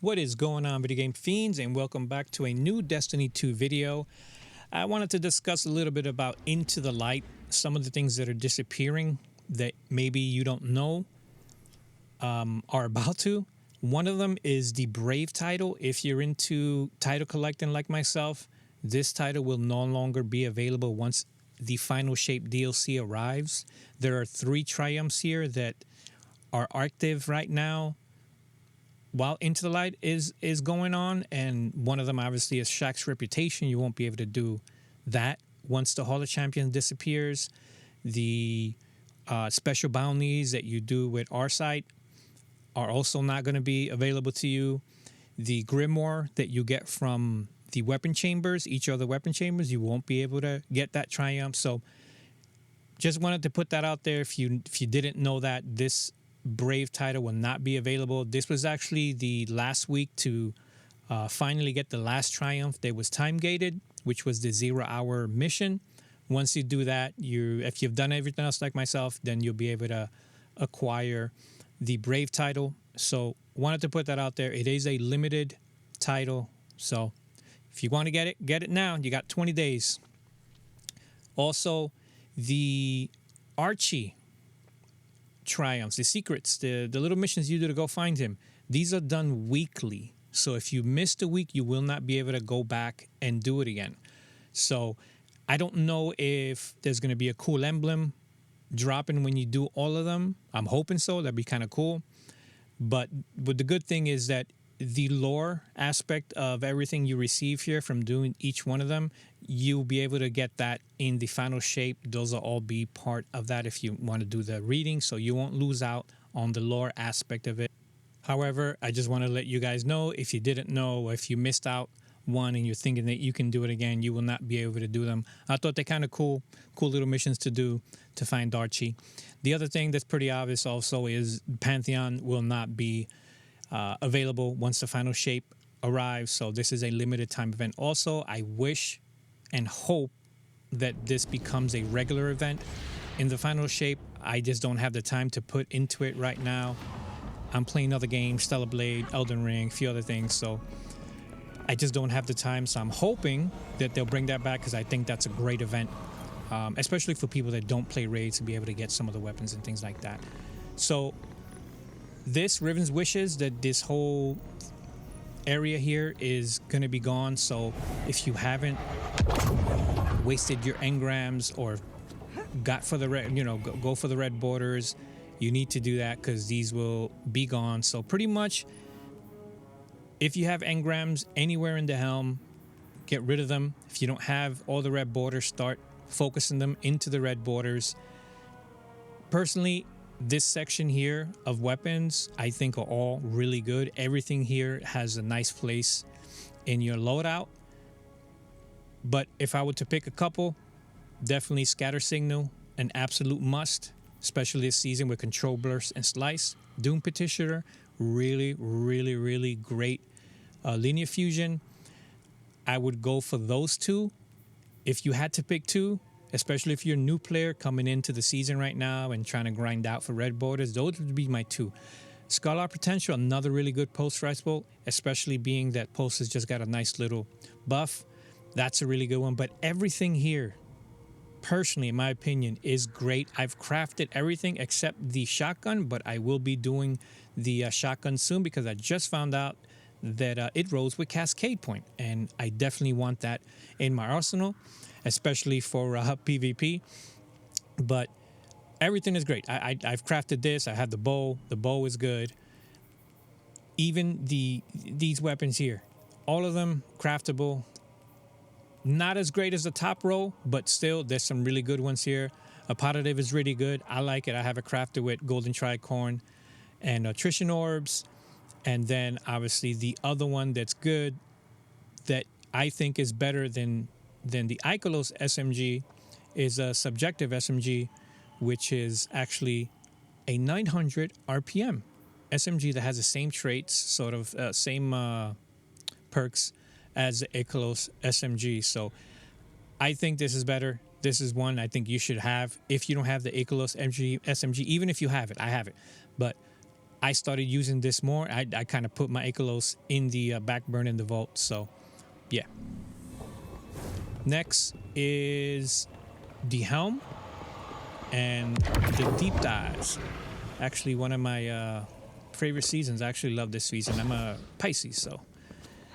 What is going on, video game fiends, and welcome back to a new Destiny 2 video. I wanted to discuss a little bit about Into the Light, some of the things that are disappearing that maybe you don't know are about to. One of them is the Brave title. If you're into title collecting like myself, this title will no longer be available once the Final Shape DLC arrives. There are 3 triumphs here that are active right now while Into the Light is going on, and one of them obviously is Shaq's Reputation. You won't be able to do that once the Hall of Champions disappears. The special bounties that you do with Archie are also not going to be available to you. The Grimoire that you get from the weapon chambers, each of the weapon chambers, you won't be able to get that triumph. So just wanted to put that out there. If you didn't know that, this Brave title will not be available. This was actually the last week to finally get the last triumph that was time gated, which was the 0-hour mission. Once you do that, if you've done everything else like myself, then you'll be able to acquire the Brave title. So wanted to put that out there. It is a limited title, so if you want to get it now. You got 20 days. Also, the Archie triumphs, the secrets, the little missions you do to go find him, these are done weekly. So if you missed a week, you will not be able to go back and do it again. So I don't know if there's going to be a cool emblem dropping when you do all of them. I'm hoping so. That'd be kind of cool. But the good thing is that the lore aspect of everything you receive here from doing each one of them, you'll be able to get that in the Final Shape. Those will all be part of that if you want to do the reading, so you won't lose out on the lore aspect of it. However, I just want to let you guys know, if you didn't know, or if you missed out one and you're thinking that you can do it again, you will not be able to do them. I thought they're kind of cool little missions to do to find Archie. The other thing that's pretty obvious also is Pantheon will not be available once the Final Shape arrives, so this is a limited time event. Also, I wish and hope that this becomes a regular event in the Final Shape. I just don't have the time to put into it right now. I'm playing other games, Stellar Blade, Elden Ring, a few other things, so I just don't have the time. So I'm hoping that they'll bring that back, because I think that's a great event, especially for people that don't play raids, to be able to get some of the weapons and things like that. So this Riven's wishes that this whole area here is going to be gone. So if you haven't wasted your engrams or got for the red, go for the red borders, you need to do that, because these will be gone. So pretty much, if you have engrams anywhere in the helm, get rid of them. If you don't have all the red borders, start focusing them into the red borders. Personally, this section here of weapons, I think, are all really good. Everything here has a nice place in your loadout. But if I were to pick a couple, definitely Scatter Signal, an absolute must, especially this season with Control Burst and Slice. Doom Petitioner, really, really, really great. Linear Fusion, I would go for those 2. If you had to pick 2, especially if you're a new player coming into the season right now and trying to grind out for red borders, those would be my 2. Scholar Potential, another really good post rifle, especially being that post has just got a nice little buff. That's a really good one. But everything here, personally, in my opinion, is great. I've crafted everything except the shotgun, but I will be doing the shotgun soon, because I just found out that it rolls with Cascade Point, and I definitely want that in my arsenal, especially for PvP. But everything is great. I've crafted this. I have the bow. The bow is good. Even these weapons here, all of them craftable. Not as great as the top row, but still, there's some really good ones here. Apoditive is really good. I like it. I have it crafted with Golden Tricorn and Attrition Orbs. And then, obviously, the other one that's good, that I think is better than the Ikelos SMG, is a Subjective SMG, which is actually a 900 RPM SMG that has the same traits, sort of same perks as the Ikelos SMG. So I think this is better. This is one I think you should have if you don't have the Ikelos SMG. Even if you have it, I have it. But I started using this more. I kind of put my Ikelos in the back burner in the vault. So, yeah. Next is the helm and the deep dives. Actually, one of my favorite seasons. I actually love this season. I'm a Pisces, so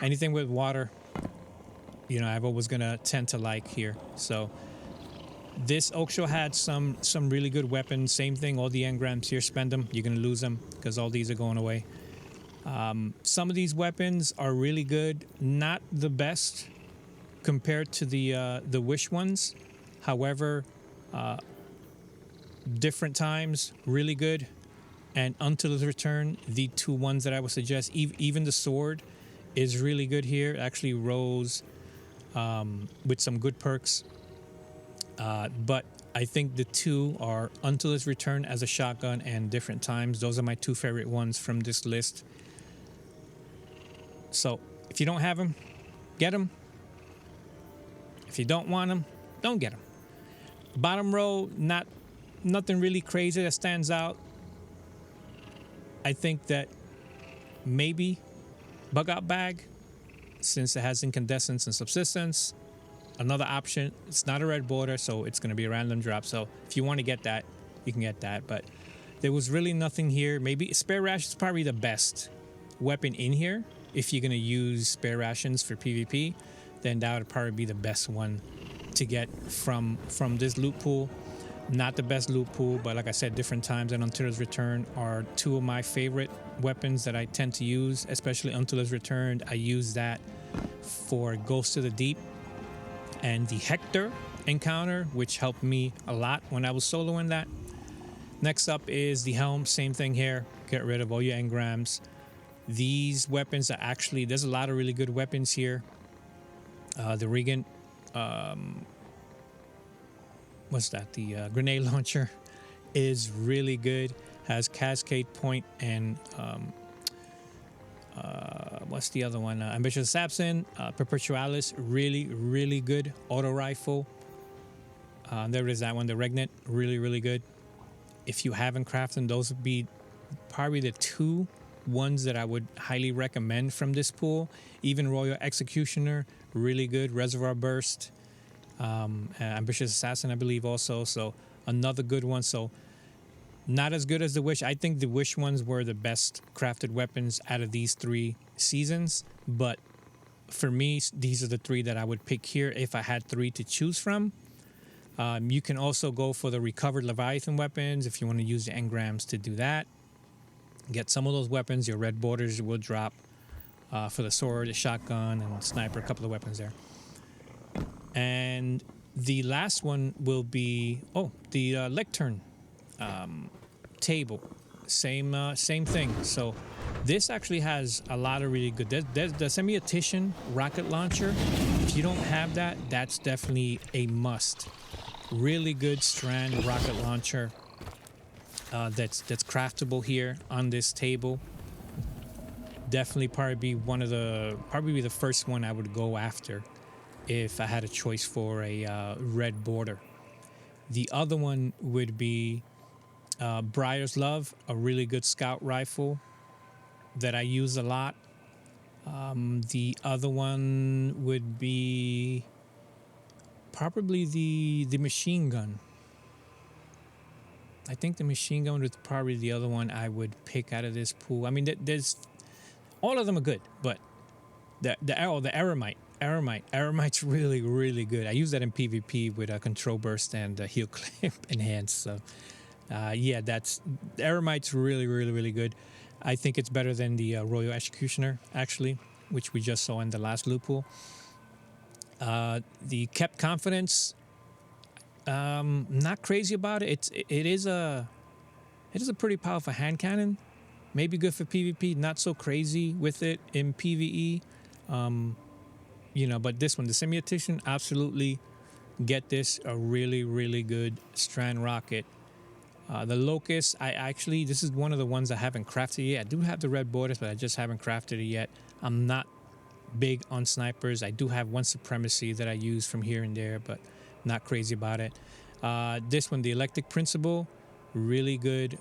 anything with water, I've always gonna tend to like here. So this Oak Show had some really good weapons. Same thing. All the engrams here, spend them. You're gonna lose them because all these are going away. Some of these weapons are really good. Not the best compared to the Wish ones. However, different times, really good. And Until His Return, the two ones that I would suggest, even the sword is really good here. It actually rose with some good perks. But I think the two are Until His Return as a shotgun and Different Times. Those are my two favorite ones from this list. So if you don't have them, get them. If you don't want them, don't get them. Bottom row, nothing really crazy that stands out. I think that maybe Bug Out Bag, since it has incandescence and subsistence. Another option, it's not a red border, so it's going to be a random drop. So if you want to get that, you can get that. But there was really nothing here. Maybe Spare Ration is probably the best weapon in here. If you're going to use Spare Rations for PvP, then that would probably be the best one to get from this loot pool. Not the best loot pool, but like I said, Different Times and Until His Return are two of my favorite weapons that I tend to use, especially Until His Return. I use that for Ghost of the Deep and the Hector encounter, which helped me a lot when I was soloing that. Next up is the helm. Same thing here. Get rid of all your engrams. These weapons are actually, there's a lot of really good weapons here. The Riven, what's that? The grenade launcher is really good. Has Cascade Point and what's the other one? Ambitious Assassin, Perpetualis, really, really good auto rifle. There is that one, the Regnant, really, really good. If you haven't crafted them, those would be probably the two ones that I would highly recommend from this pool. Even Royal Executioner, really good. Reservoir Burst, Ambitious Assassin, I believe also. So another good one. So not as good as the Wish. I think the Wish ones were the best crafted weapons out of these three seasons. But for me, these are the three that I would pick here if I had three to choose from. You can also go for the recovered Leviathan weapons if you want to use the engrams to do that. Get some of those weapons. Your red borders will drop for the sword, the shotgun, and sniper, a couple of weapons there. And the last one will be, the lectern table. Same thing. So this actually has a lot of really good. There's the Semiotician rocket launcher. If you don't have that, that's definitely a must. Really good strand rocket launcher that's craftable here on this table. Definitely probably be the first one I would go after if I had a choice for a red border. The other one would be Briar's Love, a really good scout rifle that I use a lot. The other one would be probably the machine gun. I think the machine gun is probably the other one I would pick out of this pool. I mean, there's all of them are good, but the Eremite's really, really good. I use that in PvP with a control burst and a heal clip enhanced. So, the Eremite's really, really, really good. I think it's better than the Royal Executioner, actually, which we just saw in the last loot pool. The Kept Confidence, not crazy about it. It is a pretty powerful hand cannon. Maybe good for PvP, not so crazy with it in PvE. But this one, the Semiotician, absolutely get this. A really, really good strand rocket. The Locust, this is one of the ones I haven't crafted yet. I do have the red borders, but I just haven't crafted it yet. I'm not big on snipers. I do have one Supremacy that I use from here and there, but not crazy about it. This one, the Electric Principle, really good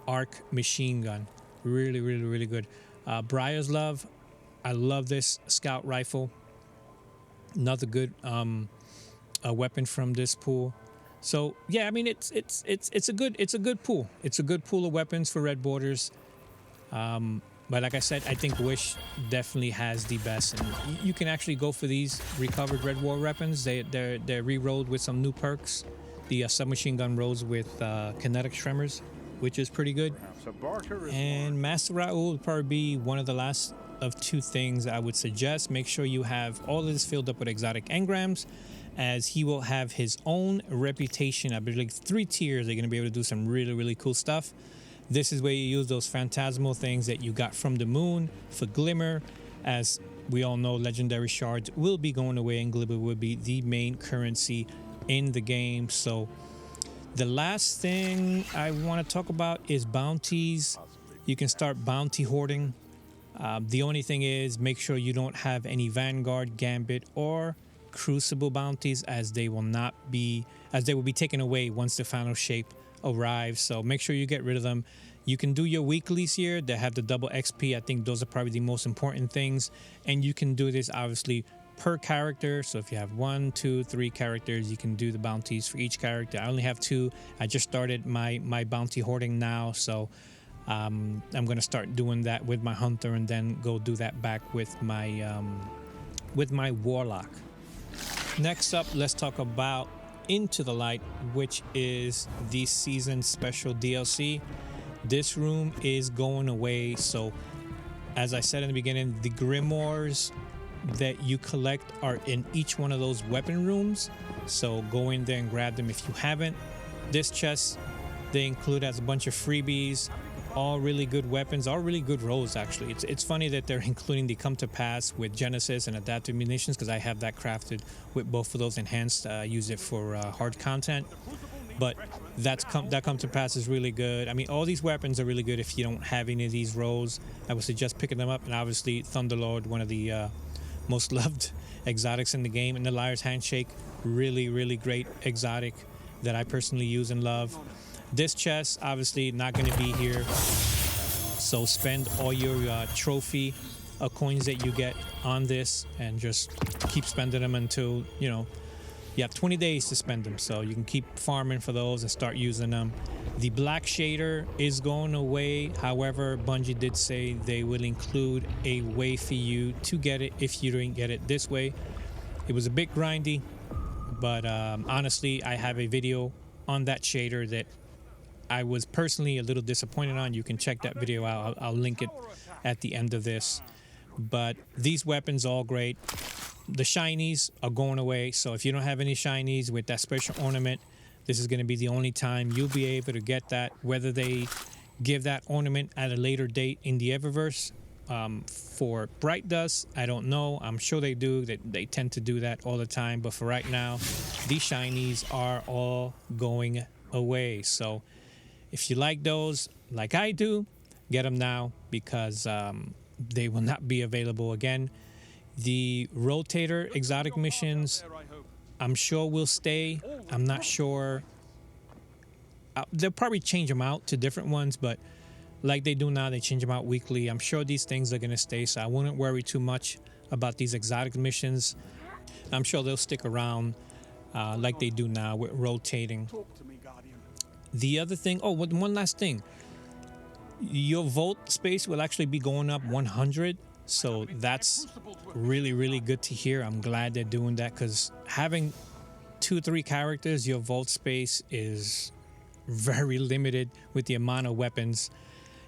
arc machine gun. Really, really, really good. Briar's Love. I love this scout rifle. Another good a weapon from this pool. So yeah, I mean it's a good pool. It's a good pool of weapons for red borders. But like I said, I think Wish definitely has the best, and you can actually go for these recovered red war weapons. They're re-rolled with some new perks. The submachine gun rolls with kinetic tremors, which is pretty good. And Master Raul would probably be one of the last of two things I would suggest. Make sure you have all of this filled up with exotic engrams, as he will have his own reputation. I believe 3 tiers. They're going to be able to do some really, really cool stuff. This is where you use those phantasmal things that you got from the moon for Glimmer. As we all know, legendary shards will be going away, and Glimmer will be the main currency in the game. So the last thing I want to talk about is bounties. You can start bounty hoarding. The only thing is, make sure you don't have any Vanguard, Gambit, or Crucible bounties, as they will be taken away once the final shape arrives. So make sure you get rid of them. You can do your weeklies here that have the double XP. I think those are probably the most important things, and you can do this obviously per character. So if you have 1, 2, 3 characters, you can do the bounties for each character. I only have 2. I just started my bounty hoarding now, so I'm going to start doing that with my hunter, and then go do that back with my warlock. Next up, let's talk about Into the Light, which is the season special DLC. This room is going away. So as I said in the beginning, the grimoires that you collect are in each one of those weapon rooms. So go in there and grab them if you haven't. This chest, they include as a bunch of freebies, all really good weapons, all really good rolls actually. It's funny that they're including the Come to Pass with Genesis and Adaptive Munitions, because I have that crafted with both of those enhanced. Use it for hard content. But that Come to Pass is really good. I mean, all these weapons are really good if you don't have any of these rolls. I would suggest picking them up. And obviously Thunderlord, one of the most loved exotics in the game, and the Liar's Handshake, really, really great exotic that I personally use and love. This chest, obviously not going to be here, so spend all your trophy coins that you get on this, and just keep spending them until, you know, you have 20 days to spend them, so you can keep farming for those and start using them. The black shader is going away. However, Bungie did say they will include a way for you to get it if you didn't get it this way. It was a bit grindy, but honestly, I have a video on that shader that I was personally a little disappointed on. You can check that video out. I'll link it at the end of this. But these weapons all great. The shinies are going away, so if you don't have any shinies with that special ornament, this is going to be the only time you'll be able to get that. Whether they give that ornament at a later date in the Eververse for Bright Dust, I don't know. I'm sure they do. They tend to do that all the time. But for right now, these shinies are all going away. So if you like those, like I do, get them now, because they will not be available again. The rotator exotic missions, I'm sure will stay. I'm not sure. They'll probably change them out to different ones, but like they do now, they change them out weekly. I'm sure these things are going to stay, so I wouldn't worry too much about these exotic missions. I'm sure they'll stick around like they do now with rotating. The other thing, one last thing. Your vault space will actually be going up 100. So that's really, really good to hear. I'm glad they're doing that, because having 2-3 characters, your vault space is very limited with the amount of weapons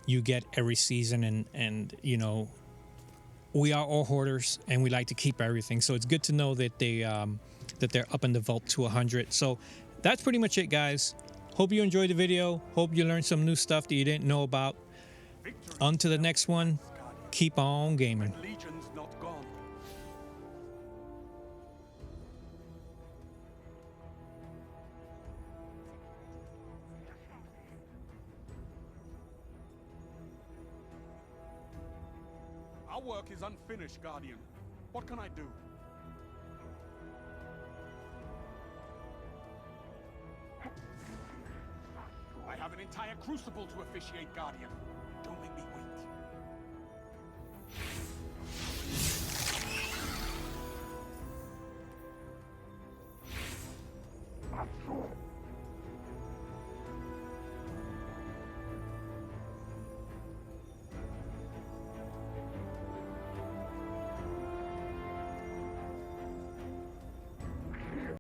you get every season. And you know, we are all hoarders and we like to keep everything. So it's good to know that they're up in the vault to 100. So that's pretty much it, guys. Hope you enjoyed the video. Hope you learned some new stuff that you didn't know about. On to the next one. Keep on gaming. Legion's not gone. Our work is unfinished, Guardian. What can I do? I have an entire crucible to officiate, Guardian.